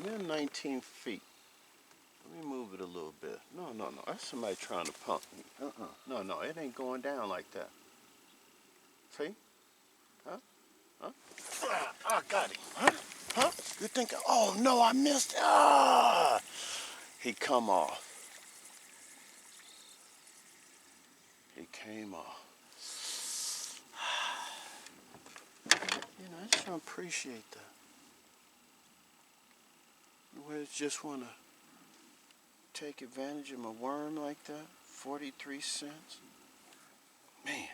you're 19 feet. Let me move it a little bit. No, no, no. That's somebody trying to pump me. No, no. It ain't going down like that. See? Huh? Huh? I got him. Huh? Huh? You think, oh no, I missed it. Ah! He come off. He came off. You know, I just don't appreciate that. You just want to take advantage of my worm like that? 43 cents? Man.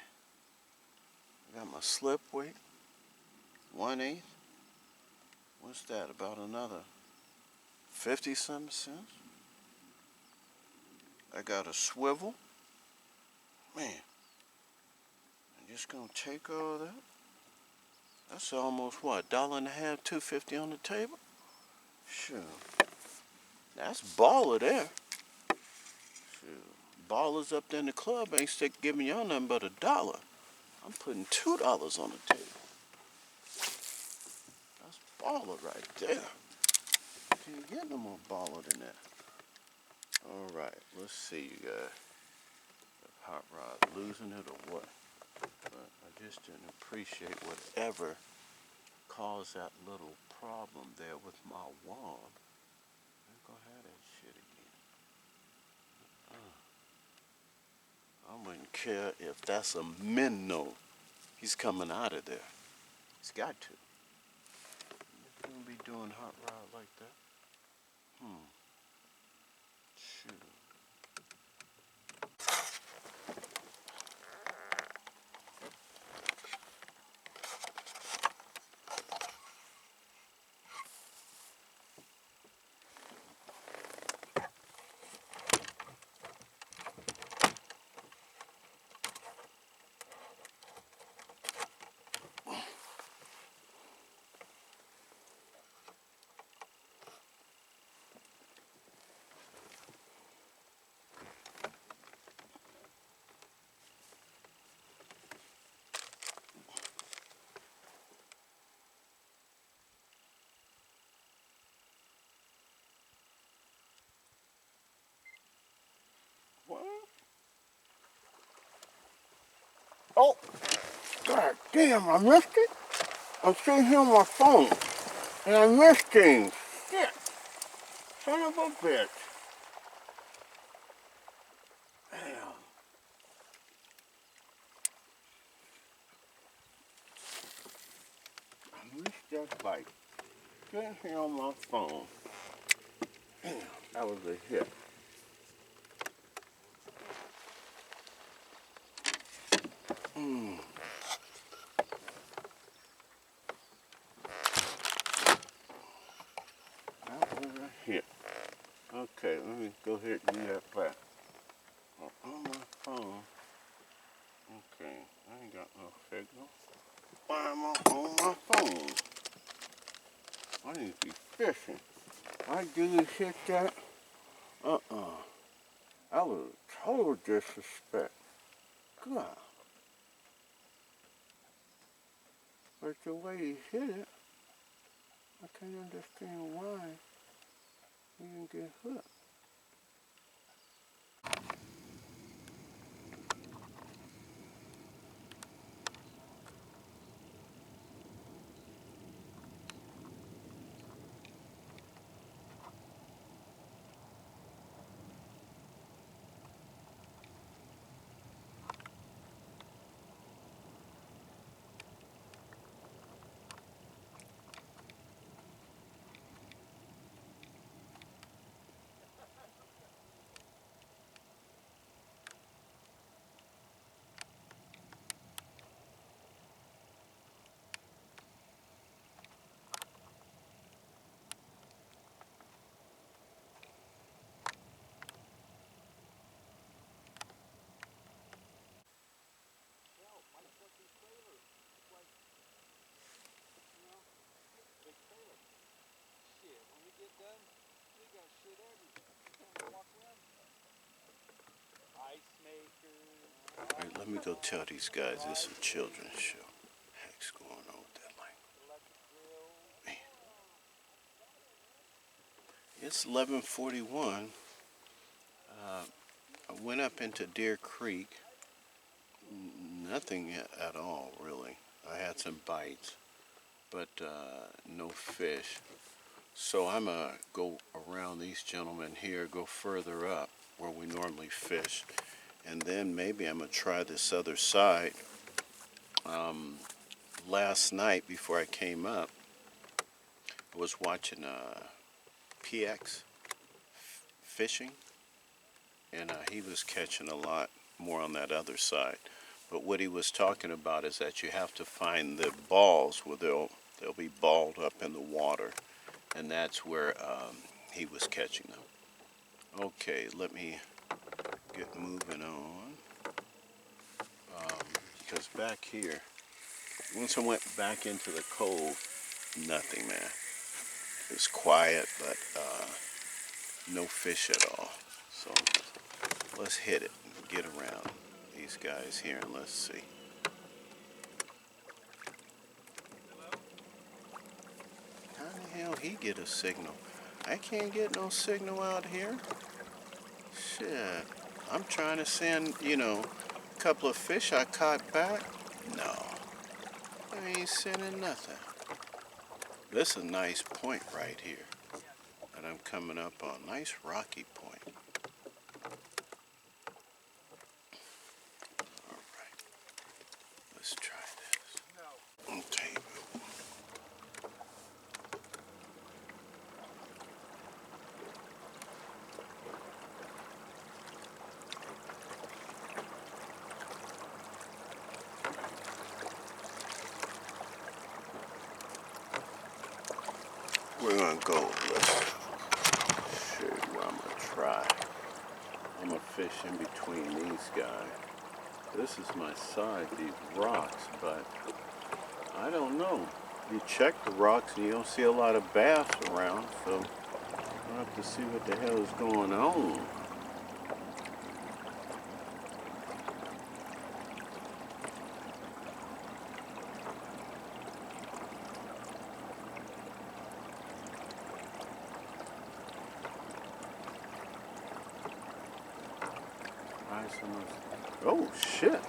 I got my slip weight. 1/8. What's that? About another 50-something cents? I got a swivel. Man. I'm just gonna take all that. That's almost what, $1.50, $2.50 on the table? Sure. That's baller there. Sure. Ballers up there in the club ain't giving y'all nothing but $1. I'm putting $2 on the table. That's baller right there. Can't get no more baller than that. All right, let's see, you guys. If Hot Rod losing it or what? But I just didn't appreciate whatever caused that little problem there with my wand. I ain't gonna have that shit again. I wouldn't care if that's a minnow. He's coming out of there. He's got to. He's gonna be doing Hot Rod like that. Shoot. What? Oh, god damn, I missed it. I'm sitting here on my phone, and I missed things. Shit, son of a bitch. Damn. I missed that bite. Sitting here on my phone. Damn, that was a hit. That was a hit. Okay, let me go ahead and do that back. On my phone. Okay, I ain't got no signal. Why am I on my phone? I need to be fishing. I do hit that. That was total disrespect. God. But the way he hit it, I can't understand why he didn't get hooked. Alright, let me go tell these guys this is a children's show. Heck's going on with that language? Man. It's 11:41. I went up into Deer Creek. Nothing at all, really. I had some bites, but no fish. So I'm going to go around these gentlemen here, go further up where we normally fish, and then maybe I'm going to try this other side. Last night before I came up, I was watching PX fishing, and he was catching a lot more on that other side. But what he was talking about is that you have to find the balls where they'll be balled up in the water, and that's where he was catching them. Okay, let me get moving on, because back here, once I went back into the cove, nothing, man. It was quiet, but no fish at all. So let's hit it and get around these guys here, and let's see. How the hell he get a signal? I can't get no signal out here. Shit. I'm trying to send, a couple of fish I caught back. No. I ain't sending nothing. This is a nice point right here that I'm coming up on. Nice rocky point. Alright. Let's try this. Okay. We're gonna go. Let's show you what I'm gonna try. I'm gonna fish in between these guys. This is my side, these rocks, but I don't know. You check the rocks and you don't see a lot of bass around, so I'll have to see what the hell is going on. Oh shit,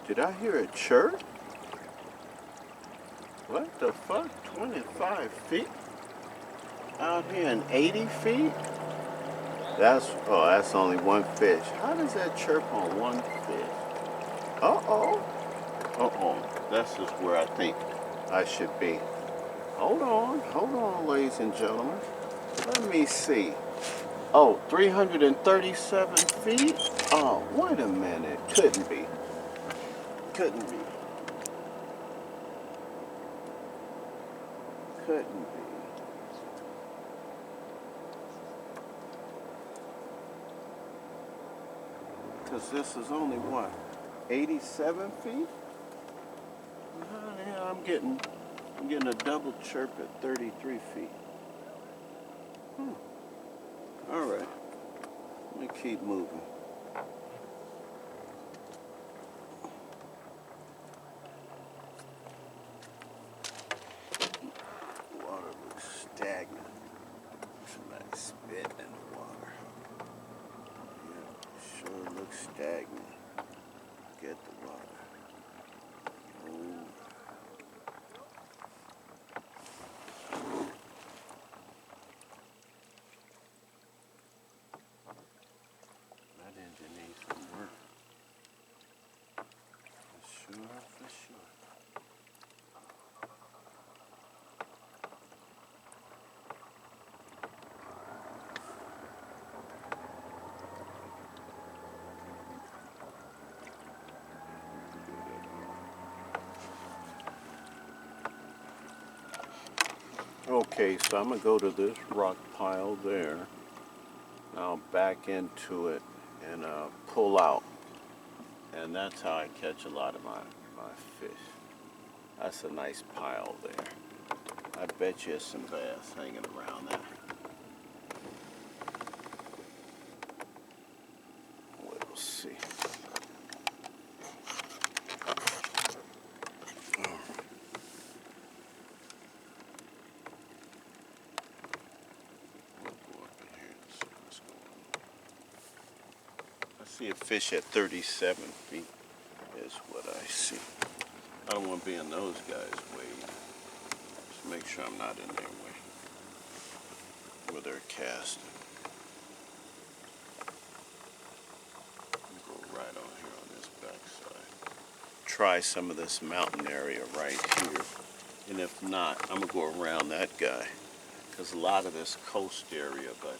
did I hear a chirp? What the fuck, 25 feet? Out here in 80 feet? That's only one fish. How does that chirp on one fish? Uh-oh. This is where I think I should be. Hold on, ladies and gentlemen. Let me see. Oh, 337 feet? Oh, wait a minute. Couldn't be. Couldn't be. Because this is only what? 87 feet? How the hell I'm getting a double chirp at 33 feet. All right. Let me keep moving. Water looks stagnant. Somebody spitting in the water. Yeah, sure looks stagnant. Get the water. That engine needs some work. For sure. Okay, so I'm going to go to this rock pile there. Now back into it and pull out. And that's how I catch a lot of my fish. That's a nice pile there. I bet you there's some bass hanging around there. We'll see. Oh boy. See a fish at 37 feet is what I see. I don't want to be in those guys' way. Just make sure I'm not in their way where they're casting. Go right on here on this backside. Try some of this mountain area right here. And if not, I'm going to go around that guy. Because a lot of this coast area, but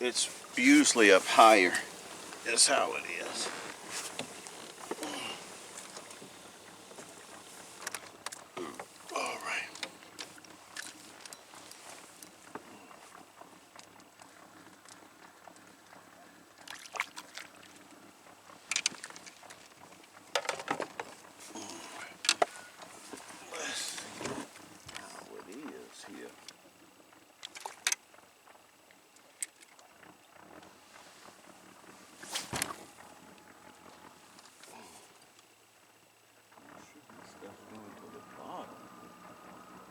it's usually up higher. Is how it is. All right. Let's see how it is here. Stuff going to the bottom.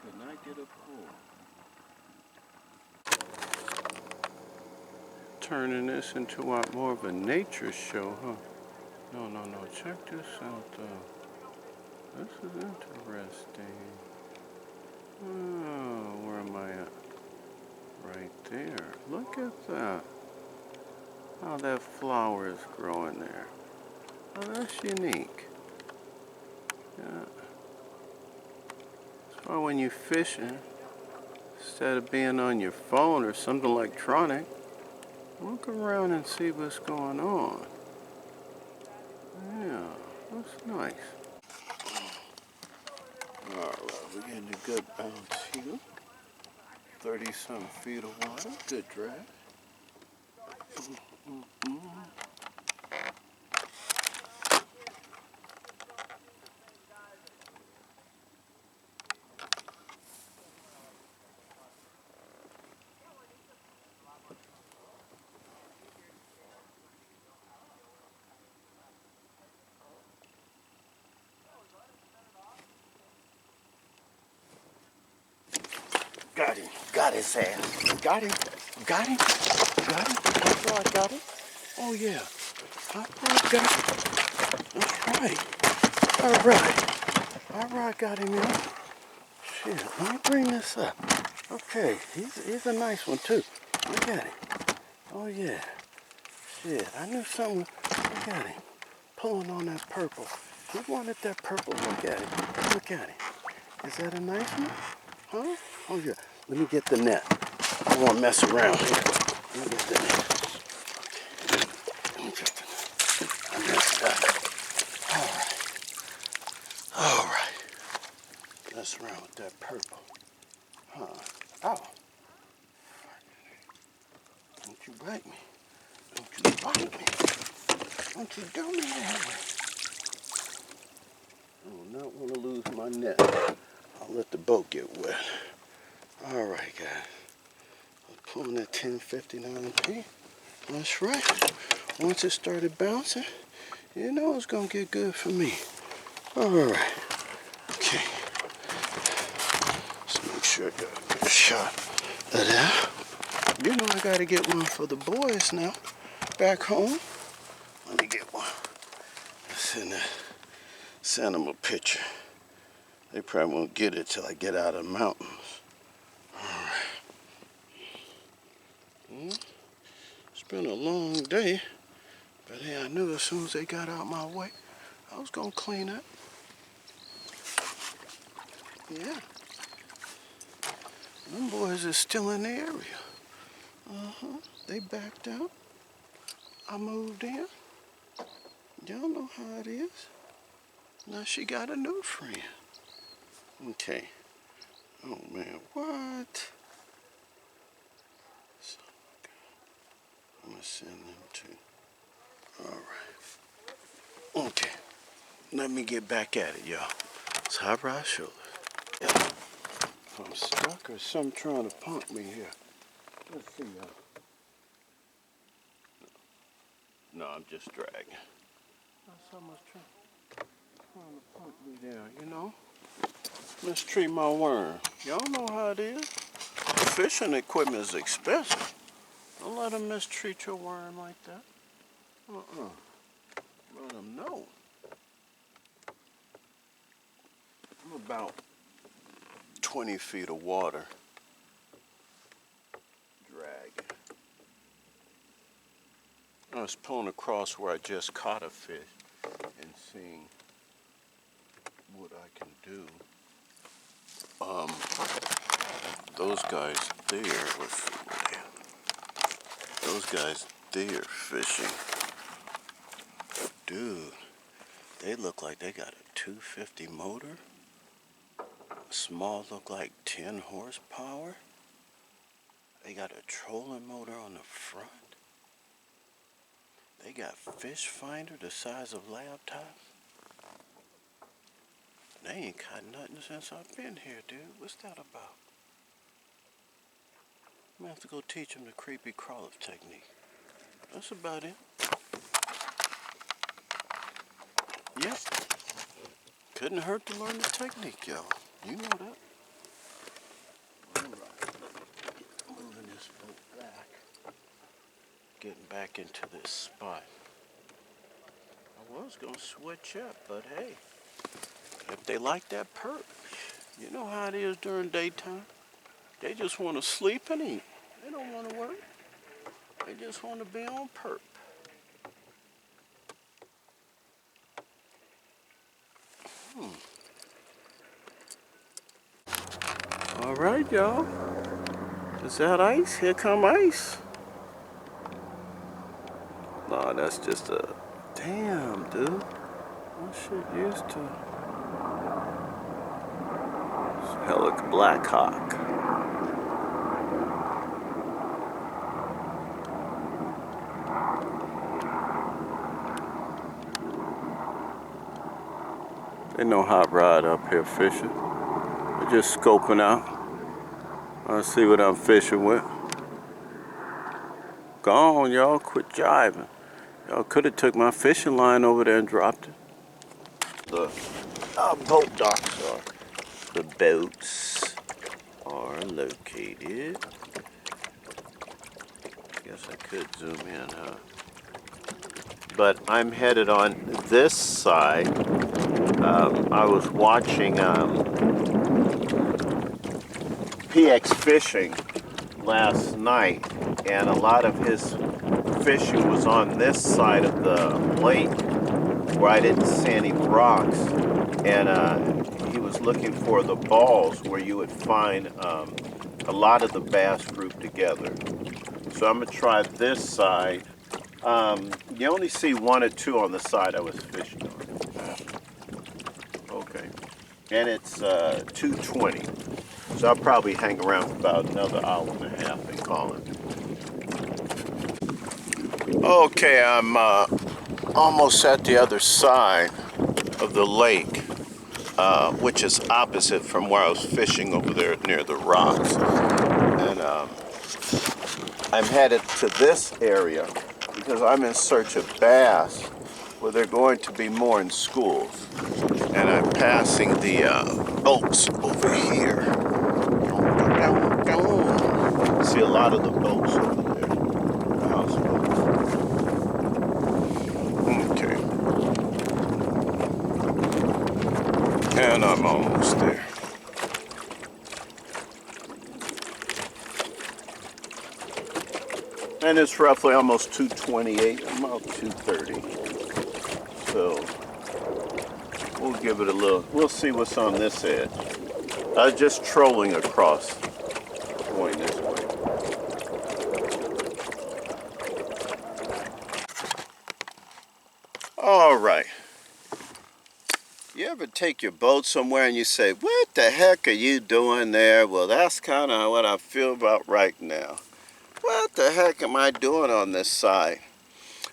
Could not get a pull. Turning this into what, more of a nature show, huh? No. Check this out, though. This is interesting. Oh, where am I at? Right there. Look at that. How that flower is growing there. Oh, that's unique. Yeah. So when you're fishing, instead of being on your phone or something electronic, look around and see what's going on. Yeah, that's nice. Alright, we're getting a good bounce here. 30-some feet of water. Good drag. Got him. Got his ass. Got him. Got him. Got him. That's right, got him. Oh, yeah. Got him. That's right. All right, got him, y'all. Shit, let me bring this up. Okay, he's a nice one, too. Look at him. Oh, yeah. Shit, I knew something. Look at him. Pulling on that purple. He wanted that purple. Look at him. Look at him. Is that a nice one? Huh? Oh, yeah. Let me get the net. I don't want to mess around here. Let me get the net. Okay. Let me get the net. I messed up. All right. Mess around with that purple. Huh. Oh. Don't you bite me. Don't you bite me. Don't you do me that way. I do not want to lose my net. I'll let the boat get wet. All right, guys. I'm pulling at 10:59p. That's right. Once it started bouncing, you know it's going to get good for me. All right. Okay. Let's make sure I got a good shot of that. You know I got to get one for the boys now. Back home. Let me get one. Send them a picture. They probably won't get it till I get out of the mountains. It's been a long day, but hey, I knew as soon as they got out my way, I was gonna clean up. Yeah. Them boys are still in the area. They backed out. I moved in. Y'all know how it is. Now she got a new friend. Okay. Oh man, what? I'm gonna send them to. All right. Okay. Let me get back at it, y'all. It's hot rod shoulder. Yeah. I'm stuck or something trying to punk me here. Let's see, y'all. No, I'm just dragging. Someone's trying to punk me there, you know? Mistreat my worm. Y'all know how it is. Fishing equipment is expensive. Don't let them mistreat your worm like that. Let them know. I'm about 20 feet of water. Drag. I was pulling across where I just caught a fish and seeing what I can do. Those guys there, let's see what they, those guys there fishing. Dude, they look like they got a 250 motor. Small look like 10 horsepower. They got a trolling motor on the front. They got fish finder the size of laptops. They ain't caught nothing since I've been here, dude. What's that about? I'm gonna have to go teach them the creepy crawler technique. That's about it. Yep. Couldn't hurt to learn the technique, y'all. You know that. Alright. Moving this boat back. Getting back into this spot. I was gonna switch up, but hey. If they like that perk, you know how it is during daytime. They just want to sleep and eat. They don't want to work. They just want to be on perp. All right, y'all. Is that ice? Here come ice. Nah, that's just a... Damn, dude. That shit used to... Hell, like a Black Hawk. Ain't no hot rod up here fishing. They're just scoping out. Let's see what I'm fishing with. Go on, y'all. Quit jiving. Y'all could have took my fishing line over there and dropped it. The boat docks are. The boats are located. Guess I could zoom in, huh? But I'm headed on this side. I was watching PX Fishing last night, and a lot of his fishing was on this side of the lake where I didn't see any rocks, and he was looking for the balls where you would find a lot of the bass grouped together. So I'm going to try this side. You only see one or two on the side I was fishing on. Okay. And it's 2:20. So I'll probably hang around for about another hour and a half and call it. Okay, I'm almost at the other side of the lake, which is opposite from where I was fishing over there near the rocks. And I'm headed to this area because I'm in search of bass where they're going to be more in schools. And I'm passing the boats over here. See a lot of the boats over there. The houseboats. Okay. And I'm almost there. And it's roughly almost 2:28, about 2:30. So we'll give it a little, we'll see what's on this edge. I was just trolling across, going this way. All right. You ever take your boat somewhere and you say, what the heck are you doing there? Well, that's kind of what I feel about right now. What the heck am I doing on this side?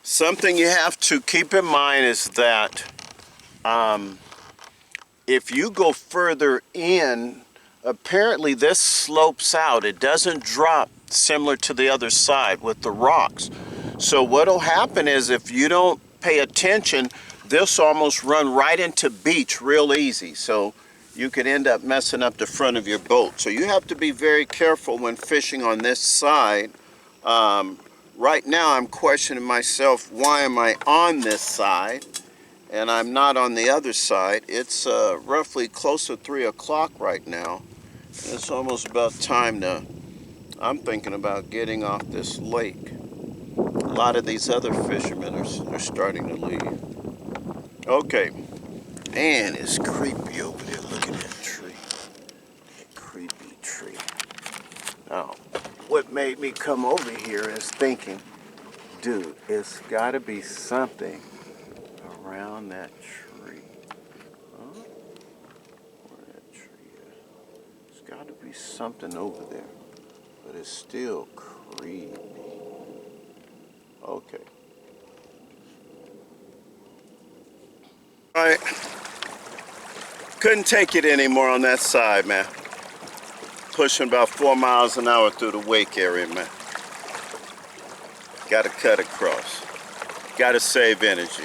Something you have to keep in mind is that if you go further in, apparently this slopes out. It doesn't drop similar to the other side with the rocks. So what'll happen is if you don't pay attention, this almost run right into beach real easy. So you could end up messing up the front of your boat. So you have to be very careful when fishing on this side. Right now I'm questioning myself, why am I on this side? and I'm not on the other side. It's roughly close to 3 o'clock right now. It's almost about time to, I'm thinking about getting off this lake. A lot of these other fishermen are starting to leave. Okay, man, it's creepy over there. Look at that tree. That creepy tree. Now, what made me come over here is thinking, dude, it's got to be something around that tree. Huh? Where that tree is. There's got to be something over there. But it's still creepy. Okay. All right. Couldn't take it anymore on that side, man. Pushing about 4 miles an hour through the wake area, man. Got to cut across. Got to save energy.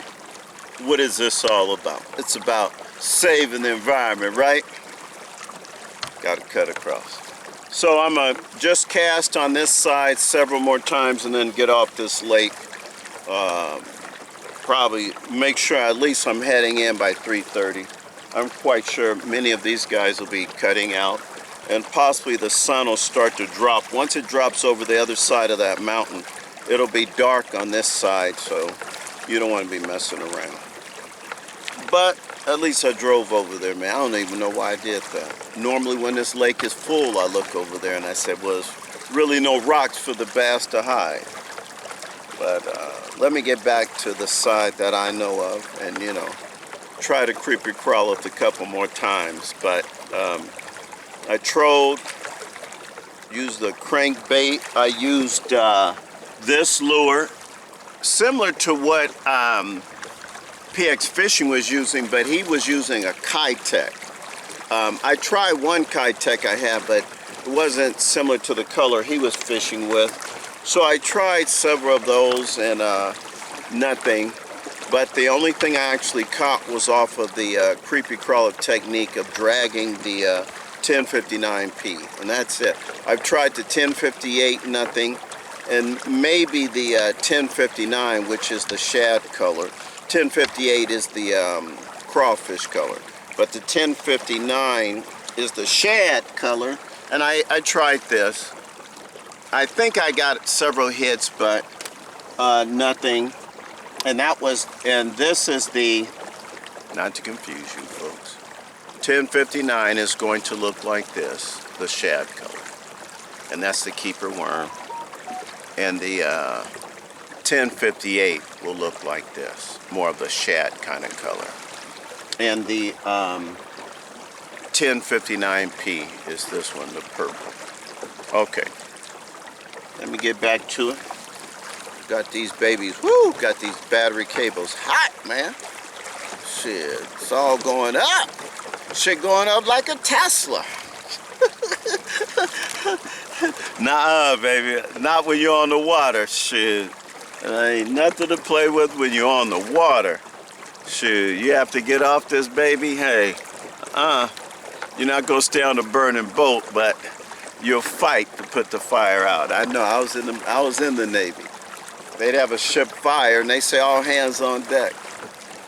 What is this all about? It's about saving the environment, right? Got to cut across. So I'm going to just cast on this side several more times and then get off this lake. Probably make sure at least I'm heading in by 3:30. I'm quite sure many of these guys will be cutting out, and possibly the sun will start to drop. Once it drops over the other side of that mountain, it'll be dark on this side, so you don't want to be messing around. But at least I drove over there, man. I don't even know why I did that. Normally when this lake is full, I look over there and I said, well, there's really no rocks for the bass to hide. But let me get back to the side that I know of and, you know, try to creepy crawl it a couple more times. But I trolled, used the crankbait. I used this lure, similar to what PX Fishing was using, but he was using a Kitech. I tried one Kitech I had, but it wasn't similar to the color he was fishing with. So I tried several of those and nothing. But the only thing I actually caught was off of the creepy crawler technique of dragging the 1059P, and that's it. I've tried the 1058, nothing, and maybe the 1059, which is the shad color. 1058 is the crawfish color, but the 1059 is the shad color, and I tried this. I think I got several hits, but nothing. And this is the, not to confuse you folks, 1059 is going to look like this, the shad color. And that's the keeper worm. And the 1058 will look like this, more of the shad kind of color. And the 1059P is this one, the purple. Okay, let me get back to it. Got these babies, whoo, got these battery cables hot, man. Shit, it's all going up. Shit going up like a Tesla. Nah, baby, not when you're on the water, shit. There ain't nothing to play with when you're on the water. Shit, you have to get off this baby, hey, you're not gonna stay on a burning boat, but you'll fight to put the fire out. I know, I was in the Navy. They'd have a ship fire and they say all hands on deck.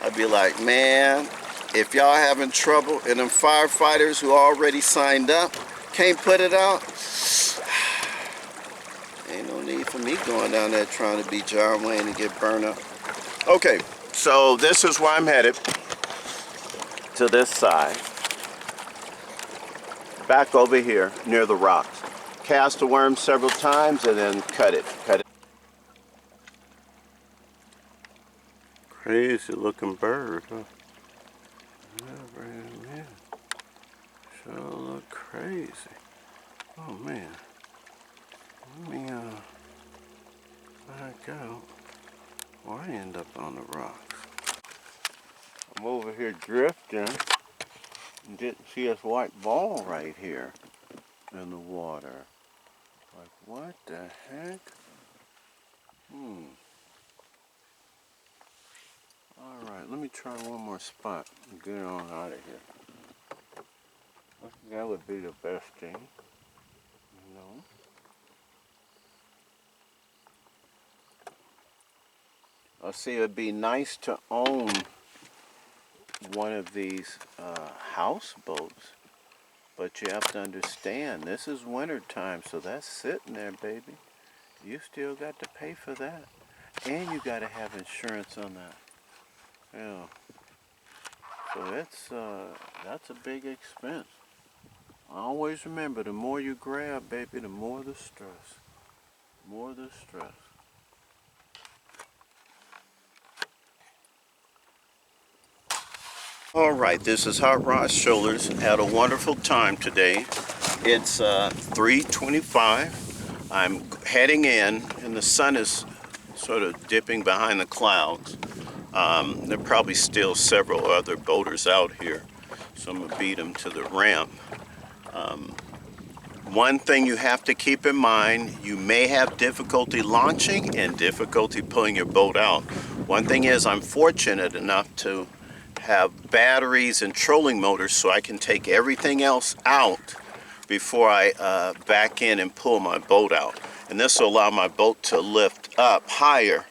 I'd be like, man, if y'all having trouble and them firefighters who already signed up can't put it out, ain't no need for me going down there trying to be John Wayne and get burned up. Okay, so this is where I'm headed, to this side. Back over here near the rocks. Cast a worm several times and then cut it. Crazy looking bird, huh? Yeah, man. Sure look crazy. Oh man. Let me back out. Well, I end up on the rocks. I'm over here drifting and didn't see this white ball right here in the water. Like, what the heck? Alright, let me try one more spot and get on out of here. I think that would be the best thing. You know? I see it'd be nice to own one of these houseboats, but you have to understand this is winter time, so that's sitting there, baby. You still got to pay for that, and you got to have insurance on that. Yeah. So it's that's a big expense. Always remember, the more you grab, baby, the more the stress. More the stress. All right, this is Hot Rod Shoulders. Had a wonderful time today. It's 3:25. I'm heading in, and the sun is sort of dipping behind the clouds. There are probably still several other boaters out here, so I'm going to beat them to the ramp. One thing you have to keep in mind, you may have difficulty launching and difficulty pulling your boat out. One thing is, I'm fortunate enough to have batteries and trolling motors so I can take everything else out before I back in and pull my boat out. And this will allow my boat to lift up higher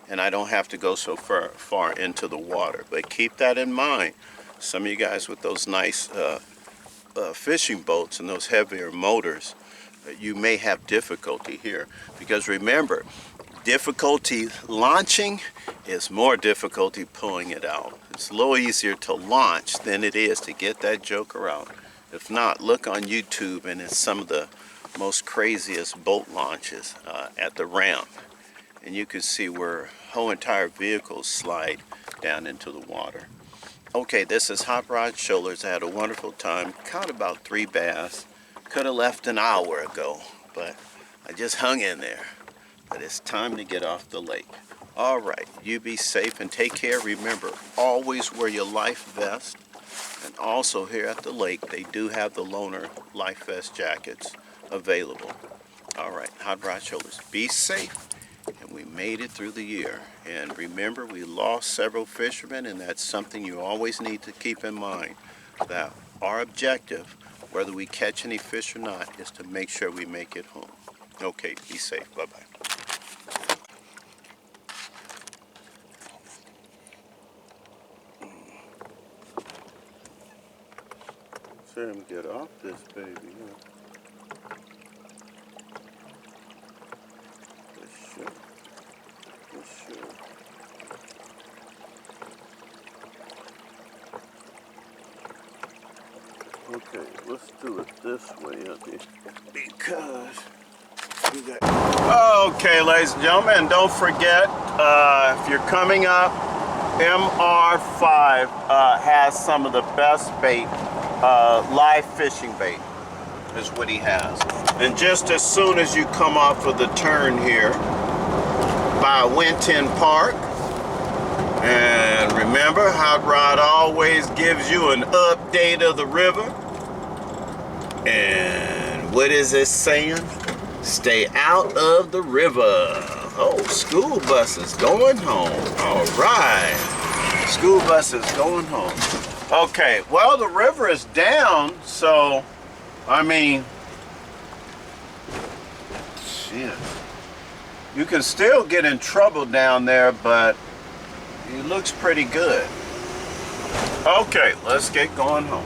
and I don't have to go so far into the water. But keep that in mind. Some of you guys with those nice fishing boats and those heavier motors, you may have difficulty here. Because remember, difficulty launching is more difficulty pulling it out. It's a little easier to launch than it is to get that joker out. If not, look on YouTube and it's some of the most craziest boat launches at the ramp. And you can see where whole entire vehicles slide down into the water. Okay, this is Hot Rod Shoulders. I had a wonderful time. Caught about 3 bass. Could have left an hour ago, but I just hung in there. But it's time to get off the lake. All right, you be safe and take care. Remember, always wear your life vest. And also here at the lake, they do have the loaner life vest jackets available. All right, Hot Rod Shoulders, be safe. And we made it through the year. And remember, we lost several fishermen, and that's something you always need to keep in mind. That our objective, whether we catch any fish or not, is to make sure we make it home. Okay, be safe. Bye-bye. See him get off this baby, huh? For sure. For sure. Okay, let's do it this way, because we got... Okay, ladies and gentlemen, don't forget, if you're coming up, MR5 has some of the best bait, live fishing bait is what he has. And just as soon as you come off of the turn here by Winton Park, and remember, Hot Rod always gives you an update of the river. And what is it saying? Stay out of the river. Oh, school buses going home. All right. School buses going home. Okay, well, the river is down, so, I mean, shit. You can still get in trouble down there, but it looks pretty good. Okay, let's get going home.